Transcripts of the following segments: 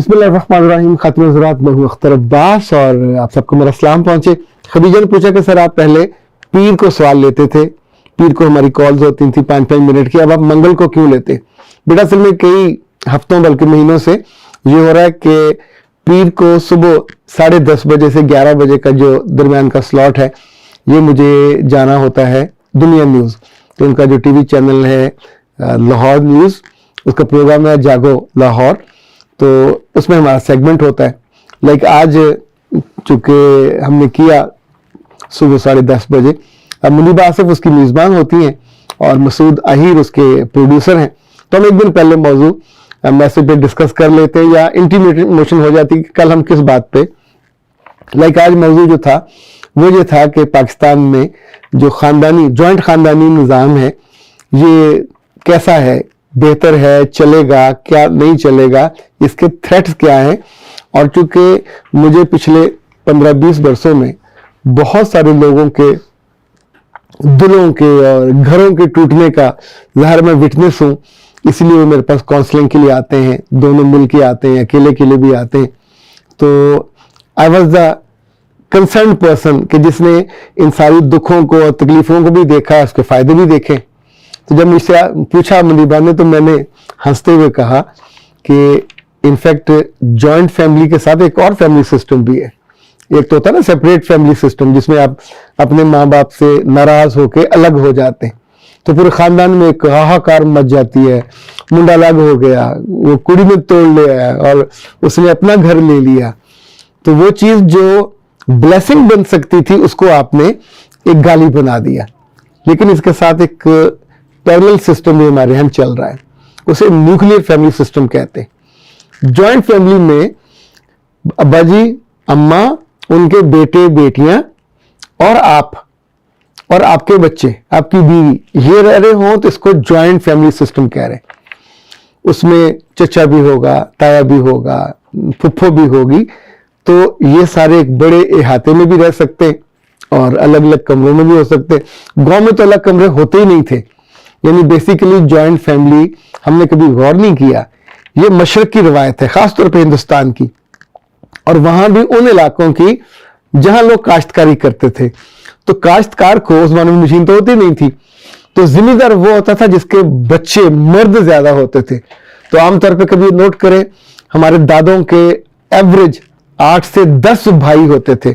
बिस्मिल्लाहिर्रहमानिर्रहीम। खातिन हज़रात, मैं हूँ अख्तर अब्बास और आप सबको मेरा सलाम पहुँचे। खदीजा ने पूछा कि सर आप पहले पीर को सवाल लेते थे, पीर को हमारी कॉल्स होती थी 5-5 मिनट की, अब आप मंगल को क्यों लेते? बेटा असल में कई हफ्तों बल्कि महीनों से ये हो रहा है कि पीर को सुबह 10:30 बजे से 11 बजे का जो दरमियान का स्लॉट है, ये मुझे जाना होता है दुनिया न्यूज़। तो उनका जो टीवी चैनल है लाहौर न्यूज़, उसका प्रोग्राम है जागो लाहौर, तो उसमें हमारा सेगमेंट होता है। लाइक आज चूंकि हमने किया सुबह 10:30 बजे, अब मुनीबा आसिफ उसकी मेज़बान होती हैं और मसूद अहीर उसके प्रोड्यूसर हैं, तो हम एक दिन पहले मौजू मैसेज पे डिस्कस कर लेते हैं या इंटीमेशन हो जाती कि कल हम किस बात पे। लाइक आज मौजू जो था वो ये था कि पाकिस्तान में जो खानदानी जॉइंट खानदानी निज़ाम है ये कैसा है, बेहतर है, चलेगा क्या, नहीं चलेगा, इसके थ्रेट्स क्या हैं। और चूंकि मुझे पिछले 15-20 वर्षों में बहुत सारे लोगों के दिलों के और घरों के टूटने का ज़ाहिर मैं विटनेस हूँ, इसलिए वो मेरे पास काउंसलिंग के लिए आते हैं, दोनों मिल के आते हैं, अकेले के लिए भी आते हैं। तो I was the concern person कि जिसने इन सारी दुखों को और तकलीफों को भी देखा, उसके फायदे भी देखे। तो जब मुझसे पूछा मुनीबा ने, तो मैंने हंसते हुए कहा कि इनफैक्ट जॉइंट फैमिली के साथ एक और फैमिली सिस्टम भी है। एक तो होता है ना सेपरेट फैमिली सिस्टम, जिसमें आप अपने माँ बाप से नाराज होकर अलग हो जाते हैं, तो पूरे खानदान में एक हाहाकार मच जाती है, मुंडा अलग हो गया, वो कुड़ी में तोड़ लिया और उसने अपना घर ले लिया। तो वो चीज जो ब्लेसिंग बन सकती थी उसको आपने एक गाली बना दिया। लेकिन इसके साथ एक पैरेलल सिस्टम भी हमारे यहाँ चल रहा है, उसे न्यूक्लियर फैमिली सिस्टम कहते हैं। जॉइंट फैमिली में अब्बा जी, अम्मा, उनके बेटे बेटियां और आप और आपके बच्चे, आपकी बीवी, ये रह रहे हों तो इसको जॉइंट फैमिली सिस्टम कह रहे हैं। उसमें चचा भी होगा, ताया भी होगा, फुफ्फो भी होगी, तो ये सारे एक बड़े इहाते में भी रह सकते हैं और अलग अलग कमरों में भी हो सकते हैं। गांव में तो अलग कमरे होते ही नहीं थे, यानी बेसिकली जॉइंट फैमिली हमने कभी गौर नहीं किया। ये मशरक की रवायत है, खासतौर पे हिंदुस्तान की, और वहां भी उन इलाकों की जहां लोग काश्तकारी करते थे। तो काश्तकार को उस जमाने में मशीन तो होती नहीं थी, तो जिम्मेदार वो होता था जिसके बच्चे मर्द ज्यादा होते थे। तो आमतौर पे कभी नोट करें, हमारे दादों के एवरेज 8 से 10 भाई होते थे।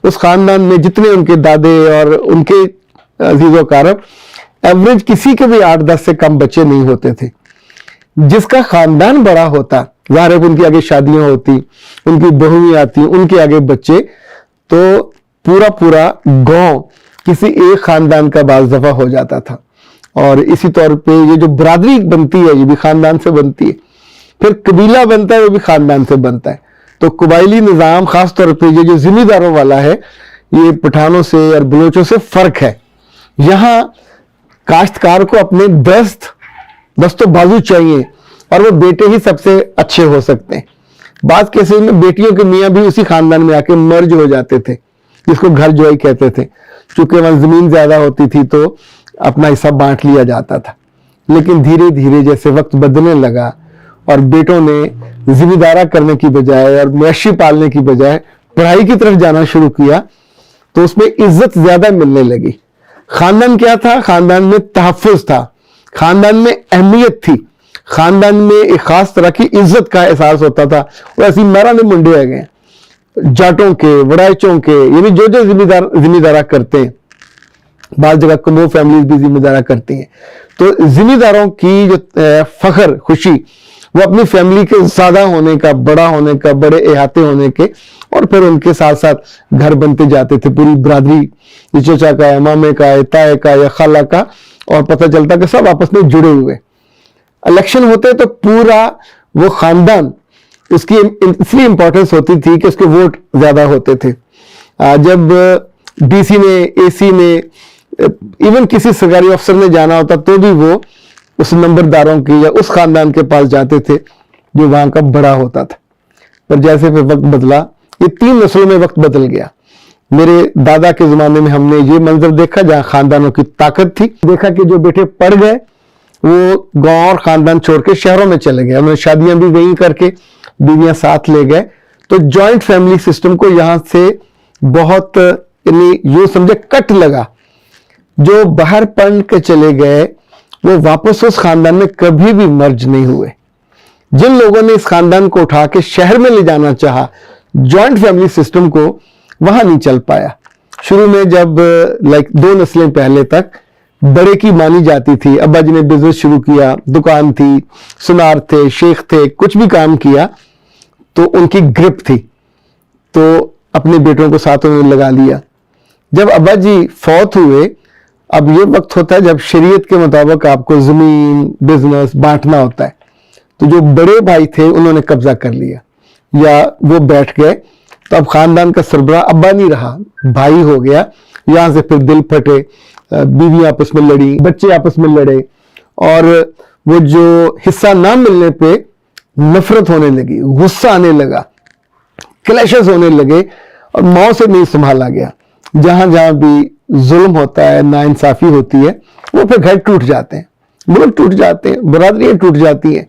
उस खानदान में जितने उनके दादे और उनके अजीजो कारब, एवरेज किसी के भी 8-10 से कम बच्चे नहीं होते थे। जिसका खानदान बड़ा होता, ज़ाहिर है उनकी आगे शादियां होती, उनकी बहुएं आती, उनके आगे बच्चे, तो पूरा गांव किसी एक खानदान का बाज़ दफा हो जाता था। और इसी तौर पे ये जो बरादरी बनती है ये भी खानदान से बनती है, फिर कबीला बनता है वो भी खानदान से बनता है। तो कबायली निज़ाम खासतौर पे ये जो जिम्मेदारों वाला है, ये पठानों से और बलोचों से फर्क है। यहाँ काश्तकार को अपने दस्तो बाजू चाहिए और वो बेटे ही सबसे अच्छे हो सकते हैं। बात केसेस में बेटियों के मियाँ भी उसी खानदान में आके मर्ज हो जाते थे, जिसको घर जोई कहते थे। चूंकि वहां जमीन ज्यादा होती थी तो अपना हिस्सा बांट लिया जाता था। लेकिन धीरे धीरे जैसे वक्त बदलने लगा और बेटों ने जिम्मेदारा करने की बजाय और मवेशी पालने की बजाय पढ़ाई की तरफ जाना शुरू किया, तो उसमें इज्जत ज्यादा मिलने लगी। खानदान क्या था? खानदान में तहफ़्फ़ुज़ था, खानदान में अहमियत थी, खानदान में एक खास तरह की इज्जत का एहसास होता था। और ऐसी मारा ने मुंडे आ गए जाटों के, वड़ाइचों के, यानी जो जो जिम्मेदारा करते हैं। बात जगह कमो फैमिलीज भी जिम्मेदारा करती हैं। तो जिम्मेदारों की जो फख्र, खुशी, वो अपनी फैमिली के ज्यादा होने का, बड़ा होने का, बड़े इहाते होने के, और फिर उनके साथ साथ घर बनते जाते थे। पूरी बरादरी, चचा का, मामे का, ताए का या खाला का, और पता चलता कि सब आपस में जुड़े हुए। इलेक्शन होते तो पूरा वो खानदान, उसकी इसलिए इंपॉर्टेंस होती थी कि उसके वोट ज्यादा होते थे। जब डीसी ने, एसी ने, इवन किसी सरकारी अफसर ने जाना होता तो भी वो उस नंबरदारों की या उस खानदान के पास जाते थे जो वहां का बड़ा होता था। पर जैसे फिर वक्त बदला, ये 3 नस्लों में वक्त बदल गया। मेरे दादा के जमाने में हमने ये मंजर देखा जहां खानदानों की ताकत थी। देखा कि जो बेटे पढ़ गए वो गांव और खानदान छोड़ के शहरों में चले गए, उन्होंने शादियां भी वहीं करके بیویاں ساتھ لے گئے. تو جوائنٹ فیملی سسٹم کو یہاں سے بہت یعنی یوں سمجھے کٹ لگا. جو باہر پڑھ کے چلے گئے وہ واپس اس خاندان میں کبھی بھی مرج نہیں ہوئے. جن لوگوں نے اس خاندان کو اٹھا کے شہر میں لے جانا چاہا جوائنٹ فیملی سسٹم کو, وہاں نہیں چل پایا. شروع میں جب 2 نسلیں پہلے تک بڑے کی مانی جاتی تھی, ابا جی نے بزنس شروع کیا, دکان تھی, سنار تھے, شیخ تھے, کچھ بھی کام کیا تو ان کی گرپ تھی, تو اپنے بیٹوں کو ساتھوں میں لگا لیا. جب ابا جی فوت ہوئے, اب یہ وقت ہوتا ہے جب شریعت کے مطابق آپ کو زمین بزنس بانٹنا ہوتا ہے. تو جو بڑے بھائی تھے انہوں نے قبضہ کر لیا یا وہ بیٹھ گئے, تو اب خاندان کا سربراہ ابا نہیں رہا, بھائی ہو گیا. یہاں سے پھر دل پھٹے, بیوی آپس میں لڑی, بچے آپس میں لڑے, اور وہ جو حصہ نہ ملنے پہ نفرت ہونے لگی, غصہ آنے لگا, کلیشز ہونے لگے, اور ماں سے نہیں سنبھالا گیا. جہاں جہاں بھی ظلم ہوتا ہے, ناانصافی ہوتی ہے, وہ پھر گھر ٹوٹ جاتے ہیں, ملک ٹوٹ جاتے ہیں, برادریاں ٹوٹ جاتی ہیں,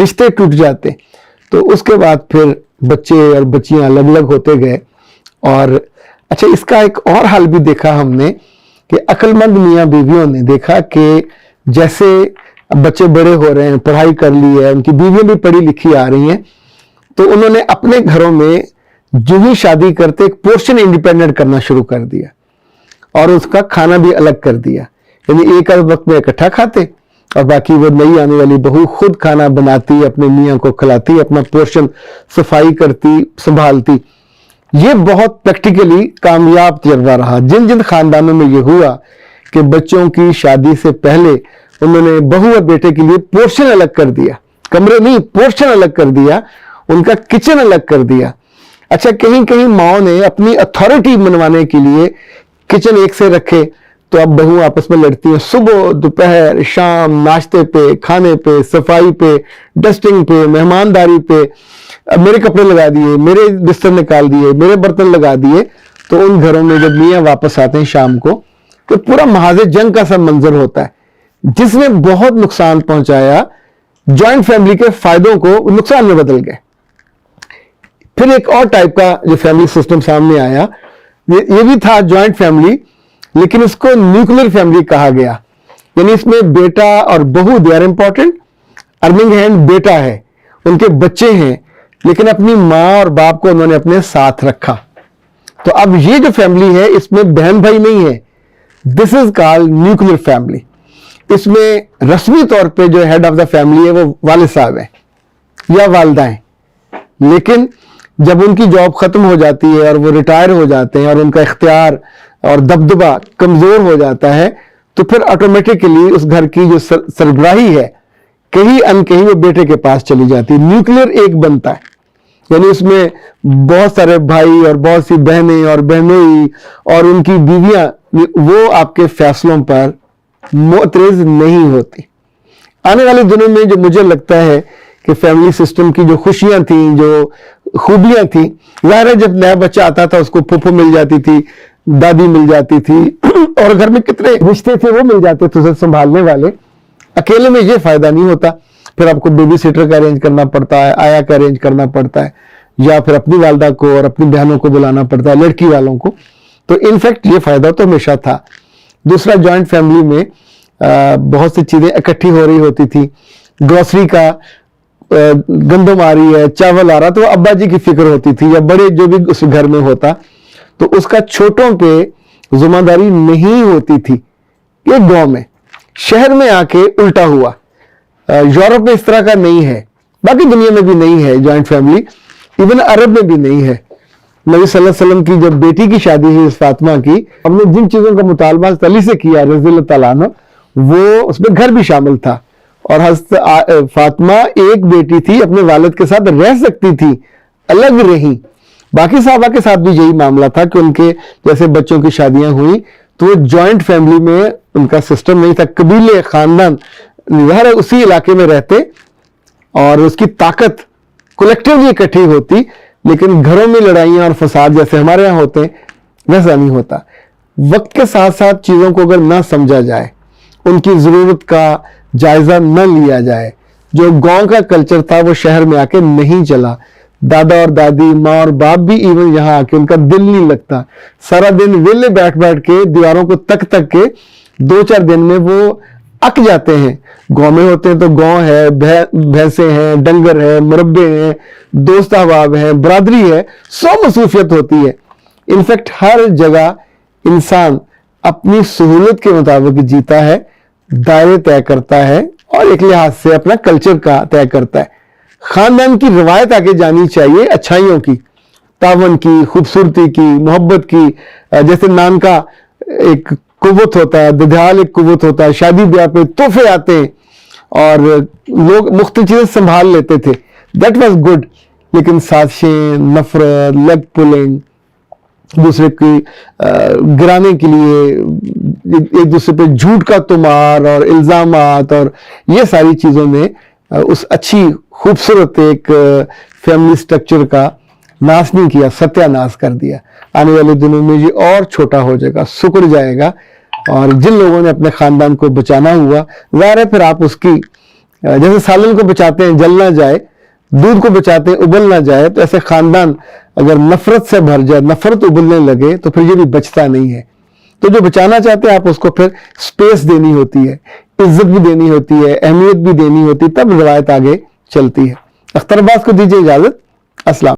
رشتے ٹوٹ جاتے ہیں. تو اس کے بعد پھر بچے اور بچیاں الگ الگ ہوتے گئے. اور اچھا, اس کا ایک اور حل بھی دیکھا ہم نے کہ عقل مند میاں بیویوں نے دیکھا کہ جیسے بچے بڑے ہو رہے ہیں, پڑھائی کر لی ہے, ان کی بیویاں بھی پڑھی لکھی آ رہی ہیں, تو انہوں نے اپنے گھروں میں جو ہی شادی کرتے ایک پورشن انڈیپینڈنٹ کرنا شروع کر دیا, اور اس کا کھانا بھی الگ کر دیا. یعنی ایک وقت میں اکٹھا کھاتے, اور باقی وہ نئی آنے والی بہو خود کھانا بناتی, اپنے میاں کو کھلاتی, اپنا پورشن صفائی کرتی, سنبھالتی. یہ بہت پریکٹیکلی کامیاب تجربہ رہا. جن جن خاندانوں میں یہ ہوا کہ بچوں کی شادی سے پہلے انہوں نے بہو اور بیٹے کے لیے پورشن الگ کر دیا, کمرے نہیں, پورشن الگ کر دیا, ان کا کچن الگ کر دیا. اچھا, کہیں کہیں ماؤں نے اپنی اتھارٹی منوانے کے لیے کچن ایک سے رکھے, تو اب بہو آپس میں لڑتی ہیں صبح دوپہر شام, ناشتے پہ, کھانے پہ, صفائی پہ, ڈسٹنگ پہ, مہمانداری پہ. میرے کپڑے لگا دیے, میرے بستر نکال دیے, میرے برتن لگا دیے. تو ان گھروں میں جب میاں واپس آتے ہیں شام کو تو پورا محاذ جنگ کا سا منظر ہوتا ہے, جس نے بہت نقصان پہنچایا. جوائنٹ فیملی کے فائدوں کو نقصان میں بدل گئے. پھر ایک اور ٹائپ کا جو فیملی سسٹم سامنے آیا, یہ بھی تھا جوائنٹ فیملی, لیکن اس کو نیوکلیر فیملی کہا گیا. یعنی اس میں بیٹا اور بہو they are important, earning hand بیٹا ہے, ان کے بچے ہیں, لیکن اپنی ماں اور باپ کو انہوں نے اپنے ساتھ رکھا. تو اب یہ جو فیملی ہے اس میں بہن بھائی نہیں ہے. دس از کالڈ نیوکلیر فیملی. اس میں رسمی طور پہ جو ہیڈ آف دا فیملی ہے وہ والد صاحب ہیں یا والدہ ہیں, لیکن جب ان کی جاب ختم ہو جاتی ہے اور وہ ریٹائر ہو جاتے ہیں اور ان کا اختیار اور دبدبہ کمزور ہو جاتا ہے, تو پھر آٹومیٹکلی اس گھر کی جو سربراہی ہے کہیں ان کہیں وہ بیٹے کے پاس چلی جاتی ہے. نیوکلیر ایک بنتا ہے, یعنی اس میں بہت سارے بھائی اور بہت سی بہنیں اور بہنوئی اور ان کی بیویاں, وہ آپ کے فیصلوں پر معترض نہیں ہوتی. آنے والے دنوں میں جو مجھے لگتا ہے کہ فیملی سسٹم کی جو خوشیاں تھیں, جو خوبیاں تھیں, ظاہر ہے جب نیا بچہ آتا تھا اس کو پھوپھو مل جاتی تھی, دادی مل جاتی تھی, اور گھر میں کتنے رشتے تھے وہ مل جاتے تھے اسے سنبھالنے والے. اکیلے میں یہ فائدہ نہیں ہوتا, پھر آپ کو بیبی سیٹر کا ارینج کرنا پڑتا ہے, آیا کا ارینج کرنا پڑتا ہے, یا پھر اپنی والدہ کو اور اپنی بہنوں کو بلانا پڑتا ہے, لڑکی والوں کو. تو انفیکٹ یہ فائدہ تو ہمیشہ تھا. دوسرا, جوائنٹ فیملی میں بہت سی چیزیں اکٹھی ہو رہی ہوتی تھی. گروسری کا گندم آ رہی ہے, چاول آ رہا, تو ابا جی کی فکر ہوتی تھی, یا بڑے جو بھی اس گھر میں ہوتا, تو اس کا چھوٹوں پہ ذمہ داری نہیں ہوتی تھی. یہ گاؤں میں, شہر میں آ کے الٹا ہوا. یورپ میں اس طرح کا نہیں ہے, باقی دنیا میں بھی نہیں ہے جوائنٹ فیملی, ایون عرب میں بھی نہیں ہے. نبی صلی اللہ علیہ وسلم کی جب بیٹی کی شادی ہوئی فاطمہ کی, ہم نے جن چیزوں کا مطالبہ علی سے کیا رضی اللہ تعالیٰ عنہ, وہ اس میں گھر بھی شامل تھا. اور حضرت فاطمہ ایک بیٹی تھی, اپنے والد کے ساتھ رہ سکتی تھی, الگ رہی. باقی صحابہ کے ساتھ بھی یہی معاملہ تھا کہ ان کے جیسے بچوں کی شادیاں ہوئیں تو وہ جوائنٹ فیملی میں ان کا سسٹم نہیں تھا. قبیلے, خاندان ظاہر ہے اسی علاقے میں رہتے اور اس کی طاقت کولیکٹیولی اکٹھی ہوتی, لیکن گھروں میں لڑائیاں اور فساد جیسے ہمارے یہاں ہوتے ہیں ویسا نہیں ہوتا. وقت کے ساتھ ساتھ چیزوں کو اگر نہ سمجھا جائے, ان کی ضرورت کا جائزہ نہ لیا جائے, जो गांव का कल्चर था वो शहर में आके नहीं चला। दादा और दादी, माँ और बाप भी इवन यहाँ आके उनका दिल नहीं लगता, सारा दिन वेले बैठ बैठ के दीवारों को तक के 2-4 दिन में वो अक जाते हैं। गांव में होते हैं तो गांव है, भैंसे हैं, डंगर है, मुरब्बे हैं, दोस्त अहबाब हैं, बरादरी है, 100 मसरूफियत होती है। इनफैक्ट हर जगह इंसान अपनी सहूलत के मुताबिक जीता है, दायरे तय करता है और एक लिहाज से अपना कल्चर का तय करता है। खानदान की रवायत आगे जानी चाहिए, अच्छाइयों की, तावन की, खूबसूरती की, मोहब्बत की। जैसे नान का एक कुव्वत होता है, ददियाल एक कुव्वत होता है, शादी ब्याह पे तोहफे आते हैं और लोग मुख्तलिफ चीजें संभाल लेते थे, दैट वाज गुड। लेकिन साजिशें, नफरत, लेग पुलिंग, दूसरे की गिराने के लिए एक दूसरे पे झूठ का तुमार और इल्जामात और ये सारी चीजों ने उस अच्छी खूबसूरत एक फैमिली स्ट्रक्चर का नाश नहीं किया, सत्यानाश कर दिया। आने वाले दिनों में ये और छोटा हो जाएगा, सिकुड़ जाएगा। और जिन लोगों ने अपने खानदान को बचाना हुआ, ज़ाहिर है फिर आप उसकी, जैसे सालन को बचाते हैं जल ना जाए, दूध को बचाते हैं उबल ना जाए, तो ऐसे खानदान अगर नफरत से भर जाए, नफरत उबलने लगे, तो फिर ये भी बचता नहीं है। तो जो बचाना चाहते हैं आप उसको फिर स्पेस देनी होती है, इज्जत भी देनी होती है, अहमियत भी देनी होती है, तब रवायत आगे चलती है। अख्तर अब्बास को दीजिए इजाजत। अस्सलाम।